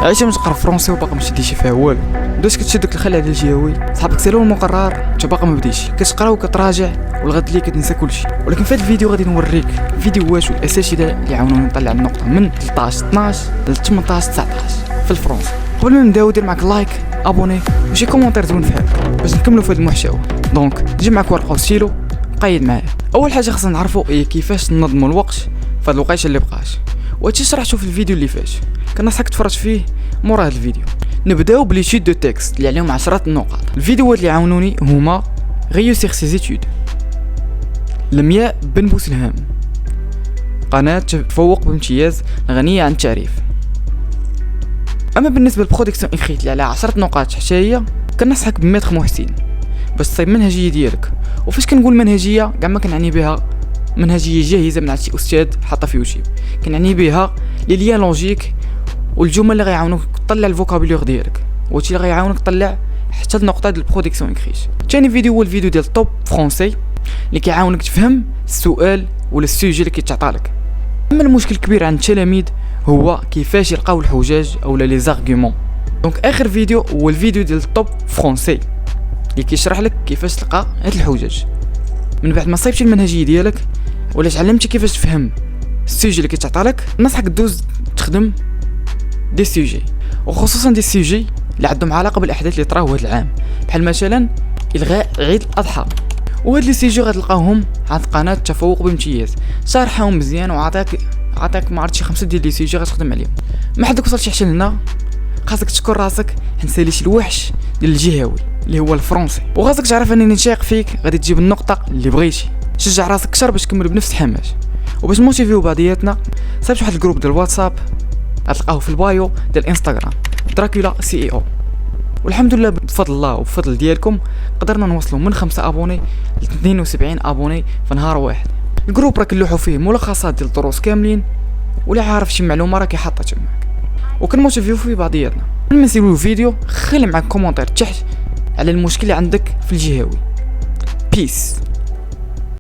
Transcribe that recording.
عايشه ما تقرا فرونسي وباقا ما شديتي فيها والو، دوش كتشدك الخل على الجهوي، صحابك سالوا المقرر انت باقا ما بديتش، كتقرا وكتراجع والغد لي كتنسى كلشي. ولكن في هذا الفيديو غادي نوريك فيديوهات والاساتذه اللي عاونوني نطلع النقطه من 13 12 ل 18 19 في الفرنسي. قبل ما نبداو دير معاك لايك، ابوني وشي كومونتير زوين في هذا باش نكملوا في هذا المحتوى. دونك جيب معاك ورقه وستيلو قيد معايا. اول حاجه خصنا نعرفوا هي كيفاش ننظموا الوقت في هذه الوقيته اللي بقاش، وهادشي شرحته في الفيديو اللي فات، كنصحك تفرج فيه مورا هذا الفيديو. نبداو بلي شيت دو تكست اللي عليهم 10 النقاط. الفيديوهات اللي عاونوني هما غيوسيغ سي زيتود، لمياء بن بوسلهام، قناه تفوق بامتياز غنيه عن التعريف. اما بالنسبه للبرودكسيون اكريت اللي على 10 نقاط حتى هي، كنصحك بميتر محسن باش تصايب المنهجيه ديالك. وفاش كنقول منهجيه كاع ما كنعني بها منهجيه جاهزه من عند شي استاذ حاطه في يوتيوب، كنعني بها لي ليان لوجيك والجمل اللي غيعاونوك تطلع الفوكابولير ديالك، وهادشي اللي غيعاونك تطلع حتى النقطه ديال البرودكسيون اكريت. ثاني فيديو هو الفيديو ديال توب فرونسي اللي كيعاونك تفهم السؤال ولا السوجي اللي كيتعطى لك. اما المشكل الكبير عند التلاميذ هو كيفاش يلقاو الحجاج اولا لي زارغومون. دونك اخر فيديو هو الفيديو ديال توب فرونسي اللي كيشرح لك كيفاش تلقى هاد الحجاج من بعد ما صايبتي المنهجيه ديالك ولا تعلمتي كيفاش تفهم السوجي اللي كيتعطى لك. نصحك دوز تخدم دي سوجي، وخصوصا دي سوجي اللي عندهم علاقه بالاحداث اللي طراو هذا العام، بحال مثلا الغاء عيد الاضحى. وهاد لي سوجي غتلقاوهم عند قناه تفوق بامتياز، شارحهم مزيان وعطاك ما عرفتش 5 ديال لي سوجي غتخدم عليهم. ما حدك وصلتي حتى لهنا خاصك تشكر راسك، حنساليش الوحش ديال الجهوي اللي هو الفرنسي، وخاصك تعرف انني نشاق فيك غادي تجيب النقطه اللي بغيتي. شجع راسك اكثر باش تكمل بنفس الحماس، وباش نموتيفيو بعضياتنا صايبت واحد الجروب ديال الواتساب غتلقاوه في البايو ديال الانستغرام دراكولا سي اي او. والحمد لله بفضل الله وبفضل ديالكم قدرنا نوصلوا من 5 ابوني ل 72 ابوني في نهار واحد. الجروب راه كنلوحوا فيه ملخصات ديال الدروس كاملين، ولا عارف شي معلومه راه كيحطها تماك، وكنموتيفيو في بعضياتنا. قبل ما نسيبوا الفيديو خلي معاك كومونتير تحت على المشكل اللي عندك في الجهوي. بيس.